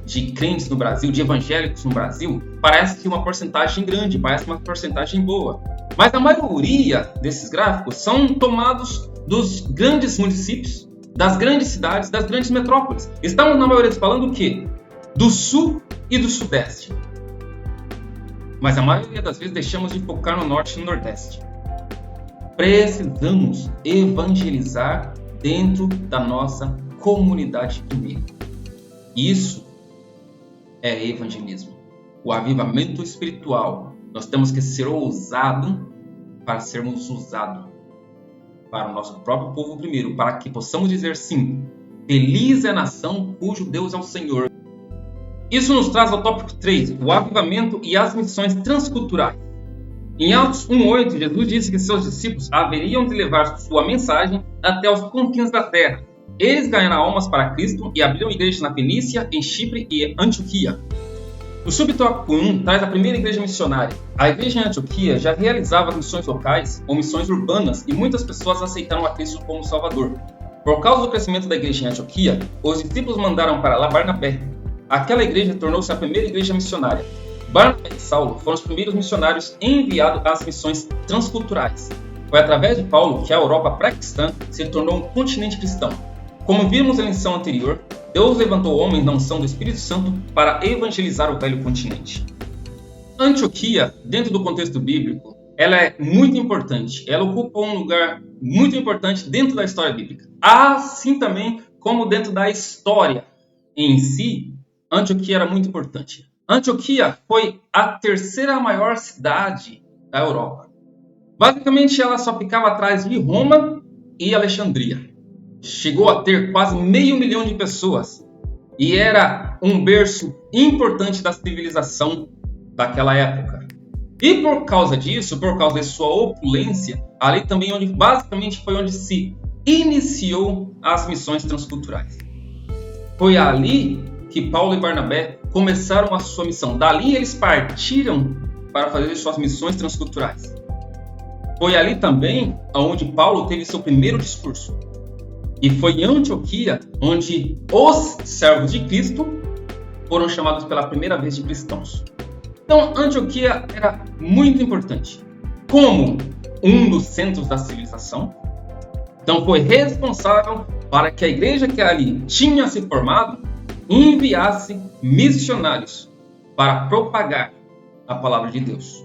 de crentes no Brasil, de evangélicos no Brasil, parece que uma porcentagem grande, parece uma porcentagem boa. Mas a maioria desses gráficos são tomados dos grandes municípios, das grandes cidades, das grandes metrópoles. Estamos, na maioria, falando o quê? Do sul e do sudeste. Mas a maioria das vezes deixamos de focar no norte e no nordeste. Precisamos evangelizar dentro da nossa comunidade primeiro. Isso é evangelismo. O avivamento espiritual. Nós temos que ser ousados para sermos usados para o nosso próprio povo primeiro, para que possamos dizer sim, feliz é a nação cujo Deus é o Senhor. Isso nos traz ao tópico 3, o avivamento e as missões transculturais. Em Atos 1:8, Jesus disse que seus discípulos haveriam de levar sua mensagem até os confins da terra. Eles ganharam almas para Cristo e abriram igrejas na Fenícia, em Chipre e Antioquia. O subtópico 1 traz a primeira igreja missionária. A igreja em Antioquia já realizava missões locais ou missões urbanas e muitas pessoas aceitaram a Cristo como Salvador. Por causa do crescimento da igreja em Antioquia, os discípulos mandaram para lá Barnabé. Aquela igreja tornou-se a primeira igreja missionária. Barnabé e Saulo foram os primeiros missionários enviados às missões transculturais. Foi através de Paulo que a Europa pré-cristã se tornou um continente cristão. Como vimos na lição anterior, Deus levantou homens na unção do Espírito Santo para evangelizar o velho continente. Antioquia, dentro do contexto bíblico, ela é muito importante. Ela ocupa um lugar muito importante dentro da história bíblica. Assim também como dentro da história em si, Antioquia era muito importante. Antioquia foi a terceira maior cidade da Europa. Basicamente, ela só ficava atrás de Roma e Alexandria. Chegou a ter quase 500 mil de pessoas e era um berço importante da civilização daquela época. E por causa disso, por causa de sua opulência, ali também basicamente foi onde se iniciou as missões transculturais. Foi ali que Paulo e Barnabé começaram a sua missão. Dali eles partiram para fazer suas missões transculturais. Foi ali também onde Paulo teve seu primeiro discurso. E foi em Antioquia onde os servos de Cristo foram chamados pela primeira vez de cristãos. Então, Antioquia era muito importante como um dos centros da civilização. Então, foi responsável para que a igreja que ali tinha se formado enviasse missionários para propagar a palavra de Deus.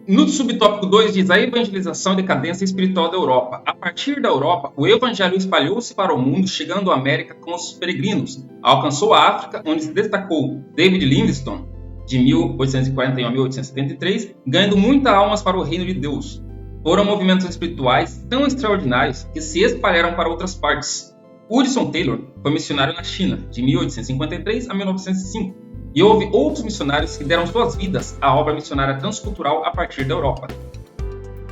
No subtópico 2 diz a evangelização e decadência espiritual da Europa. A partir da Europa, o evangelho espalhou-se para o mundo, chegando à América com os peregrinos. Alcançou a África, onde se destacou David Livingstone, de 1841 a 1873, ganhando muitas almas para o reino de Deus. Foram movimentos espirituais tão extraordinários que se espalharam para outras partes. Hudson Taylor foi missionário na China, de 1853 a 1905. E houve outros missionários que deram suas vidas à obra missionária transcultural a partir da Europa.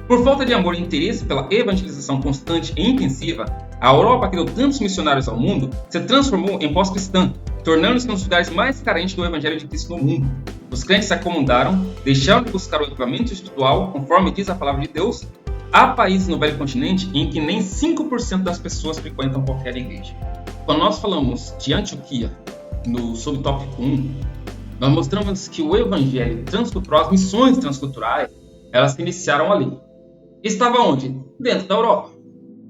Por falta de amor e interesse pela evangelização constante e intensiva, a Europa, que deu tantos missionários ao mundo, se transformou em pós-cristã, tornando-se um dos lugares mais carentes do evangelho de Cristo no mundo. Os crentes se acomodaram, deixaram de buscar o avivamento espiritual, conforme diz a palavra de Deus. Há países no velho continente em que nem 5% das pessoas frequentam qualquer igreja. Quando nós falamos de Antioquia, no subtópico 1, nós mostramos que o evangelho transcultural, as missões transculturais, elas se iniciaram ali. Estava onde? Dentro da Europa.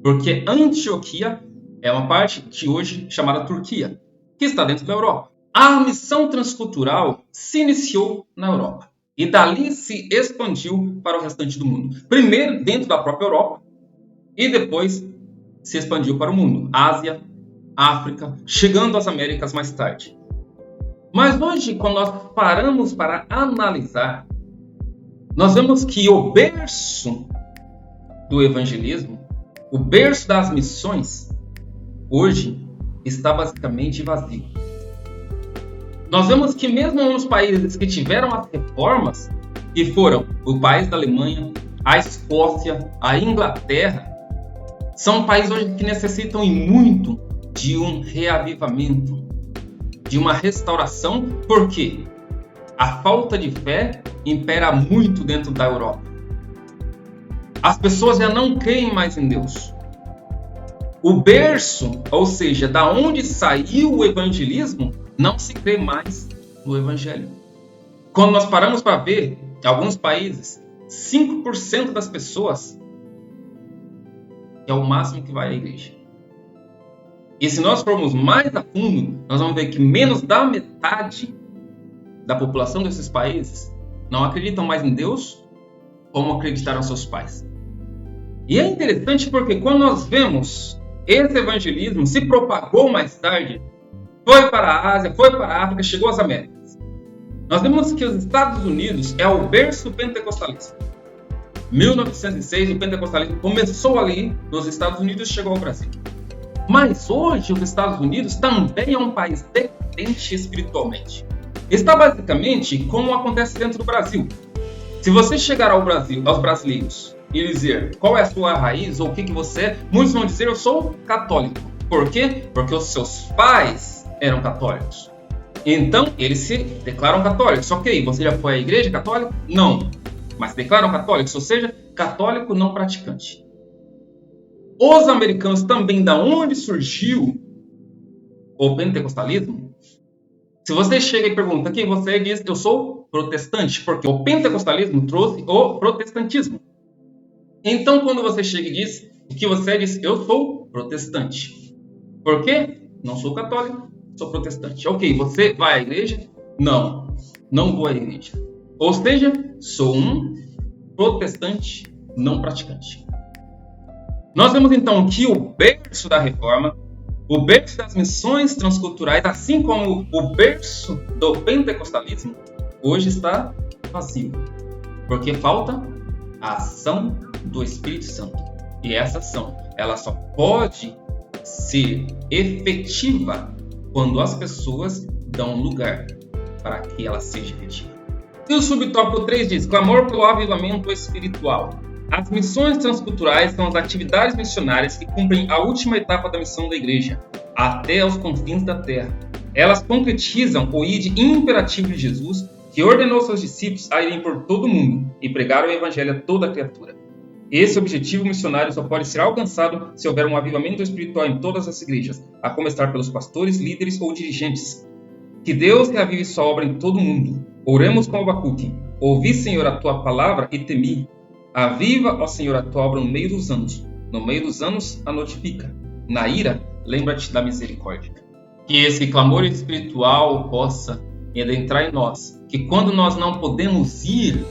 Porque Antioquia é uma parte de hoje chamada Turquia, que está dentro da Europa. A missão transcultural se iniciou na Europa. E dali se expandiu para o restante do mundo. Primeiro dentro da própria Europa e depois se expandiu para o mundo. Ásia, África, chegando às Américas mais tarde. Mas hoje, quando nós paramos para analisar, nós vemos que o berço do evangelismo, o berço das missões, hoje está basicamente vazio. Nós vemos que mesmo nos países que tiveram as reformas, que foram o país da Alemanha, a Escócia, a Inglaterra, são países hoje que necessitam e muito de um reavivamento, de uma restauração, porque a falta de fé impera muito dentro da Europa. As pessoas já não creem mais em Deus. O berço, ou seja, da onde saiu o evangelismo, não se crê mais no evangelho. Quando nós paramos para ver, em alguns países, 5% das pessoas é o máximo que vai à igreja. E se nós formos mais a fundo, nós vamos ver que menos da metade da população desses países não acreditam mais em Deus como acreditaram seus pais. E é interessante porque quando nós vemos esse evangelismo se propagou mais tarde, foi para a Ásia, foi para a África, chegou às Américas. Nós vemos que os Estados Unidos é o berço pentecostalista. 1906, o pentecostalismo começou ali nos Estados Unidos e chegou ao Brasil. Mas hoje os Estados Unidos também é um país decadente espiritualmente. Está basicamente como acontece dentro do Brasil. Se você chegar ao Brasil, aos brasileiros, e dizer qual é a sua raiz ou o que você é, muitos vão dizer eu sou católico. Por quê? Porque os seus pais eram católicos. Então eles se declaram católicos. Ok, você já foi à igreja católica? Não. Mas se declaram católicos, ou seja, católico não praticante. Os americanos também, da onde surgiu o pentecostalismo, se você chega e pergunta quem você é, diz eu sou protestante, porque o pentecostalismo trouxe o protestantismo. Então, quando você chega e diz o que você diz, eu sou protestante. Por quê? Não sou católico, sou protestante. Ok, você vai à igreja? Não, não vou à igreja. Ou seja, sou um protestante não praticante. Nós vemos então que o berço da reforma, o berço das missões transculturais, assim como o berço do pentecostalismo, hoje está vazio. Porque falta a ação do Espírito Santo. E essa ação, ela só pode ser efetiva quando as pessoas dão lugar para que ela seja efetiva. E o subtópico 3 diz: clamor pelo avivamento espiritual. As missões transculturais são as atividades missionárias que cumprem a última etapa da missão da igreja, até aos confins da terra. Elas concretizam o ide imperativo de Jesus, que ordenou seus discípulos a irem por todo o mundo e pregar o evangelho a toda criatura. Esse objetivo missionário só pode ser alcançado se houver um avivamento espiritual em todas as igrejas, a começar pelos pastores, líderes ou dirigentes. Que Deus reavive sua obra em todo o mundo. Oremos com Abacuque: ouvi, Senhor, a tua palavra e temi. Aviva, ó Senhor, a tua obra no meio dos anos. No meio dos anos a notifica. Na ira, lembra-te da misericórdia. Que esse clamor espiritual possa adentrar em nós. Que quando nós não podemos ir,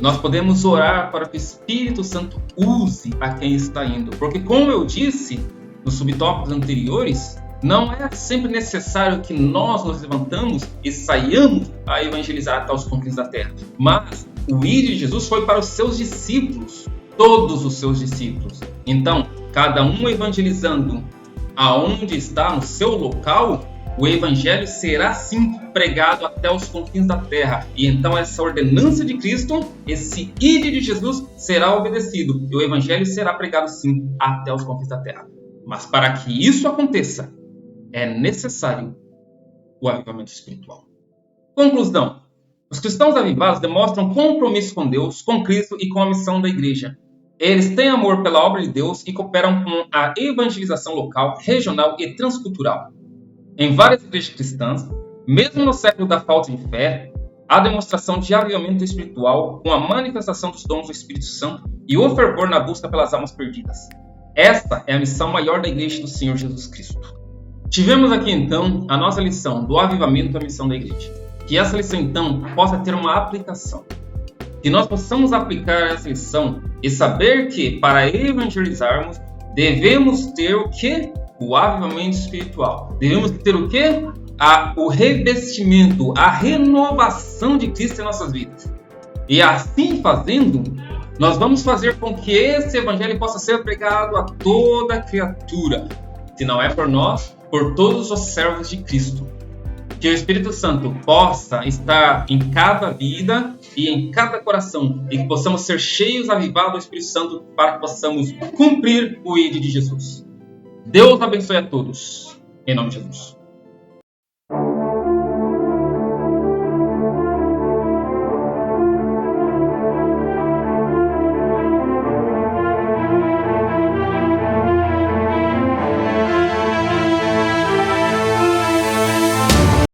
nós podemos orar para que o Espírito Santo use a quem está indo. Porque, como eu disse nos subtópicos anteriores, não é sempre necessário que nós nos levantamos e saiamos a evangelizar até os confins da terra. Mas o ir de Jesus foi para os seus discípulos, todos os seus discípulos. Então, cada um evangelizando aonde está, no seu local, o evangelho será sim pregado até os confins da terra. E então essa ordenança de Cristo, esse ide de Jesus, será obedecido. E o evangelho será pregado sim até os confins da terra. Mas para que isso aconteça, é necessário o avivamento espiritual. Conclusão: os cristãos avivados demonstram compromisso com Deus, com Cristo e com a missão da igreja. Eles têm amor pela obra de Deus e cooperam com a evangelização local, regional e transcultural. Em várias igrejas cristãs, mesmo no século da falta de fé, há demonstração de avivamento espiritual com a manifestação dos dons do Espírito Santo e o fervor na busca pelas almas perdidas. Esta é a missão maior da igreja do Senhor Jesus Cristo. Tivemos aqui então a nossa lição do avivamento da missão da igreja. Que essa lição então possa ter uma aplicação. Que nós possamos aplicar essa lição e saber que para evangelizarmos devemos ter o quê? O avivamento espiritual. Devemos ter o quê? O revestimento, a renovação de Cristo em nossas vidas. E assim fazendo, nós vamos fazer com que esse evangelho possa ser pregado a toda criatura. Se não é por nós, por todos os servos de Cristo. Que o Espírito Santo possa estar em cada vida e em cada coração, e que possamos ser cheios, avivados do Espírito Santo, para que possamos cumprir o ide de Jesus. Deus abençoe a todos. Em nome de Jesus.